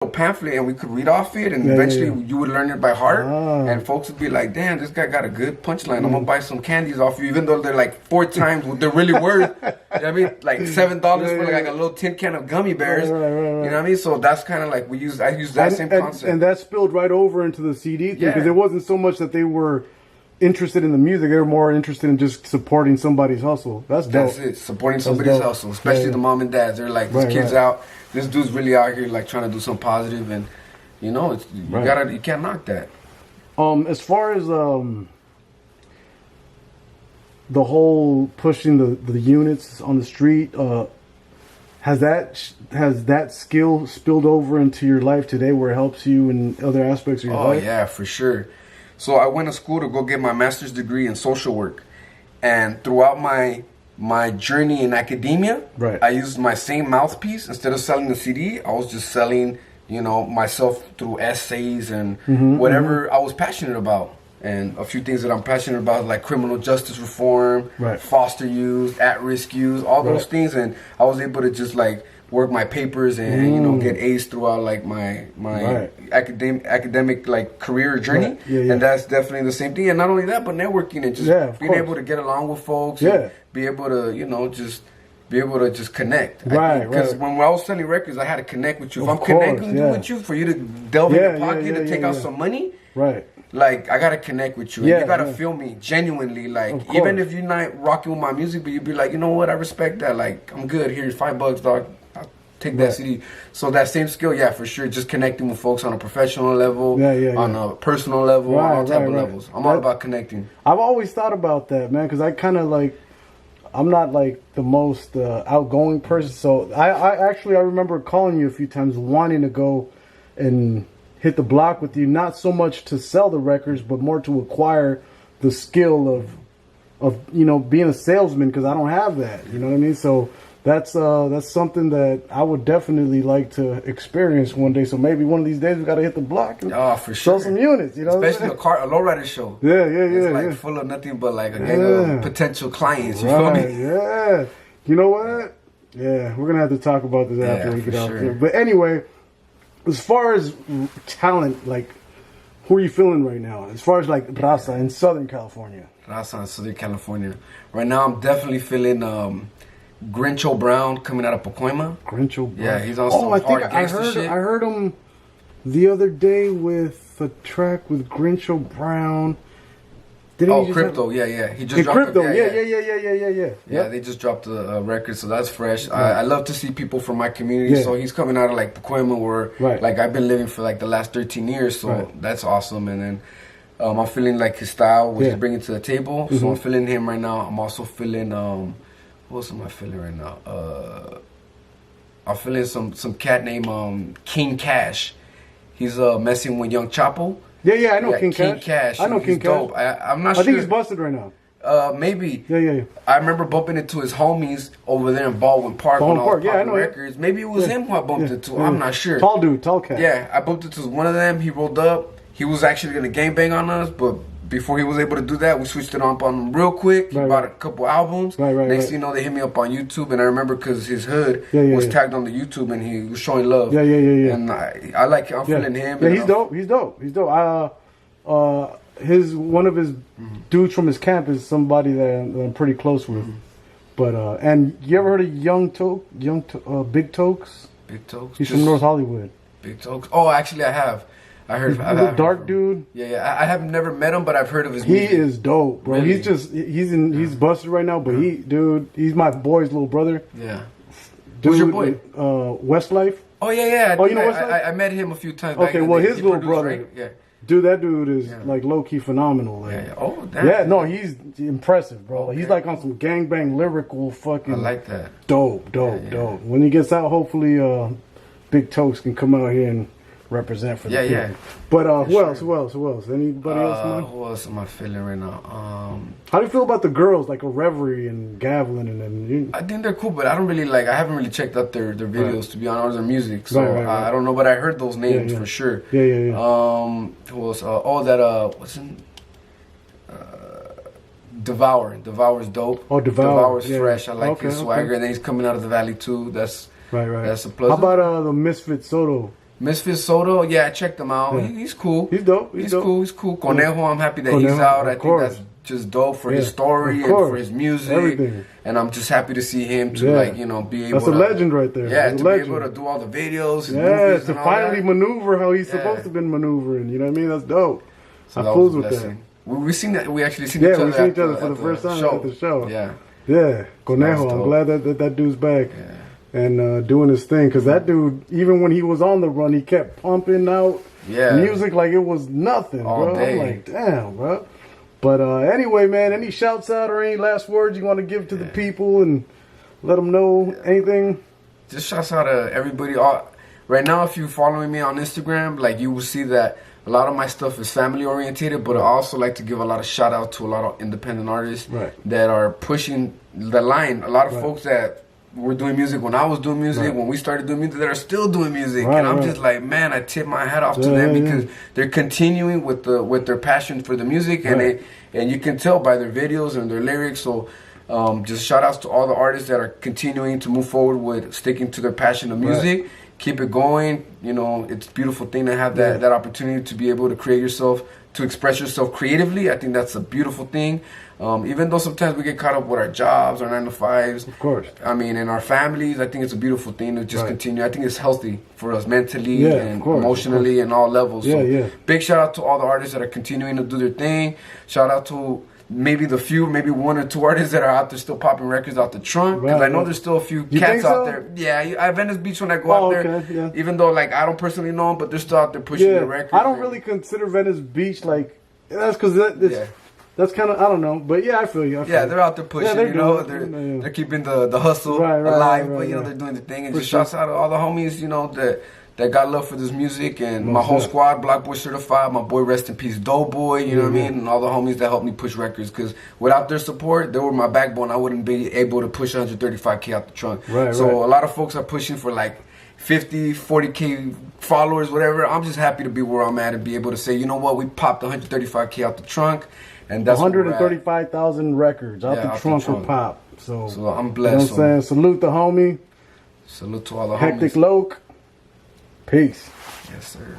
pamphlet and we could read off it, and eventually you would learn it by heart, and folks would be like, damn, this guy got a good punchline. I'm gonna buy some candies off you, even though they're like 4 times what they're really worth. You know what I mean? Like $7 for like a little tin can of gummy bears. You know what I mean? So that's kind of like I use that same concept. And that spilled right over into the CD thing, because it wasn't so much that they were interested in the music, they were more interested in just supporting somebody's hustle. That's dope. That's it, supporting somebody's hustle, especially the mom and dads. They're like, this kid's out, this dude's really out here like trying to do something positive, and you know, you can't knock that. As far as the whole pushing the units on the street, has that skill spilled over into your life today, where it helps you in other aspects of your life? Oh yeah, for sure. So I went to school to go get my master's degree in social work, and throughout my journey in academia, I used my same mouthpiece. Instead of selling the CD, I was just selling, you know, myself through essays and whatever I was passionate about. And a few things that I'm passionate about, like criminal justice reform, foster youth, at-risk youth, all those things. And I was able to just like work my papers and you know, get A's throughout like my academic like career journey, and that's definitely the same thing. And not only that, but networking and just being able to get along with folks, and be able to, you know, just be able to just connect. Because when I was selling records, I had to connect with you. If I'm connecting with you, for you to delve in your pocket to take out some money, like I gotta connect with you, and you gotta feel me genuinely. Like even if you're not rocking with my music, but you'd be like, you know what, I respect that. Like I'm good. Here's $5, dog. Take that CD. So that same skill, for sure. Just connecting with folks on a professional level, on a personal level, on all type of levels. I'm all about connecting. I've always thought about that, man, because I kind of like, I'm not like the most outgoing person. So I remember calling you a few times, wanting to go and hit the block with you, not so much to sell the records, but more to acquire the skill of you know, being a salesman, because I don't have that. You know what I mean? So that's something that I would definitely like to experience one day. So maybe one of these days we got to hit the block and for sure, sell some units. You know, especially a lowrider show. It's like full of nothing but like a gang of potential clients. You feel me? Yeah. You know what? Yeah, we're gonna have to talk about this after we get out there. But anyway, as far as talent, like, who are you feeling right now? As far as like Raza in Southern California. Raza in Southern California. Right now, I'm definitely feeling Grincho Brown coming out of Pacoima. Grincho Brown. Yeah, he's on some hard gangster shit. I heard him the other day with a track with Grincho Brown. Crypto, he just dropped Crypto, yeah. They just dropped a record, so that's fresh. I love to see people from my community. So he's coming out of like Pacoima, where like I've been living for like the last 13 years. So that's awesome. And then I'm feeling like his style, what he's bringing to the table. So I'm feeling him right now. I'm also feeling what else am I feeling right now? I'm feeling some cat named King Cash. He's messing with Young Chapo. Yeah, I know King Cash. I know King Cash. I'm not sure. I think he's busted right now. Maybe. Yeah. I remember bumping into his homies over there in Baldwin Park. I know records. Maybe it was him who I bumped into. I'm not sure. Tall dude, tall cat. Yeah, I bumped into one of them. He rolled up. He was actually gonna gangbang on us, but before he was able to do that, we switched it on him real quick. He bought a couple albums. Next thing you know, they hit me up on YouTube, and I remember because his hood was tagged on the YouTube, and he was showing love. Yeah. And I like, I'm feeling him. Yeah, he's dope. He's dope. One of his dudes from his camp is somebody that I'm pretty close with. But and you ever heard of Big Tokes? Big Tokes. He's from North Hollywood. Big Tokes. Oh, actually, I have. I heard. He's a dark dude. Yeah. I have never met him, but I've heard of his music. He is dope, bro. Really? He's busted right now, but he's my boy's little brother. Yeah. Dude, who's your boy? Westlife. Oh yeah. Oh, you know Westlife? I met him a few times. Okay, well, his little brother. Right? Yeah. Dude, that dude is like low-key phenomenal. Like. Yeah. Oh, damn. Yeah, no, he's impressive, bro. Like, he's like on some gangbang lyrical fucking. I like that. Dope. When he gets out, hopefully, Big Tokes can come out here and represent for the people. Yeah. But who else? Anybody else? Man? Who else am I feeling right now? How do you feel about the girls like a Reverie and Gavlin and them? I think they're cool, but I haven't really checked out their videos to be honest, or their music. So I don't know, but I heard those names for sure. Yeah. Who else? What's in? Devour's dope. Oh, Devour's fresh. I like his swagger, and then he's coming out of the valley too. That's a plus. How about the Misfit Soto? Misfit Soto, yeah, I checked him out. He's cool. He's dope. He's cool. He's cool. Conejo, I'm happy that he's out. I think that's just dope for his story and for his music. Everything. And I'm just happy to see him to like, you know, be able That's a legend right there. Yeah, to be able to do all the videos. To finally maneuver how he's supposed to be maneuvering. You know what I mean? That's dope. So I fools with that. We seen that. We actually seen each other. Yeah, we seen each other for the first time at the show. Yeah. Yeah, Conejo. I'm glad that dude's back and doing his thing. Because that dude, even when he was on the run, he kept pumping out music like it was nothing, bro. I'm like, damn, bro. But anyway, man, any shouts out or any last words you want to give to the people and let them know anything? Just shouts out to everybody. Right now, if you're following me on Instagram, like you will see that a lot of my stuff is family orientated, but I also like to give a lot of shout out to a lot of independent artists that are pushing the line. A lot of folks that were doing music when I was doing music, when we started doing music, that are still doing music, and I'm just like, man, I tip my hat off to them because they're continuing with their passion for the music, and you can tell by their videos and their lyrics. So just shout outs to all the artists that are continuing to move forward with sticking to their passion of music. Keep it going. You know, it's a beautiful thing to have that opportunity to be able to create yourself, to express yourself creatively. I think that's a beautiful thing. Even though sometimes we get caught up with our jobs, our 9-to-5s. Of course. I mean, in our families, I think it's a beautiful thing to just continue. I think it's healthy for us mentally and emotionally and all levels. So big shout out to all the artists that are continuing to do their thing. Shout out to maybe maybe 1 or 2 artists that are out there still popping records out the trunk. Because I know there's still a few cats out there. Yeah, at Venice Beach when I go out there, even though like I don't personally know them, but they're still out there pushing the records. I don't really consider Venice Beach like, that's because that's kind of, I don't know, but I feel you. They're out there pushing, they're keeping the hustle alive, but they're doing the thing. And just shouts out to all the homies, that got love for this music, and my whole squad, Block Boy Certified, my boy Rest in Peace Doughboy, you know what I mean, and all the homies that helped me push records, because without their support, they were my backbone. I wouldn't be able to push 135K out the trunk. So a lot of folks are pushing for like 50, 40K followers, whatever. I'm just happy to be where I'm at and be able to say, you know what, we popped 135K out the trunk, and that's 135,000 records out the trunk for pop. So I'm blessed. You know what I'm saying? Salute the homie. Salute to all the Hectic homies. Loke. Peace. Yes, sir.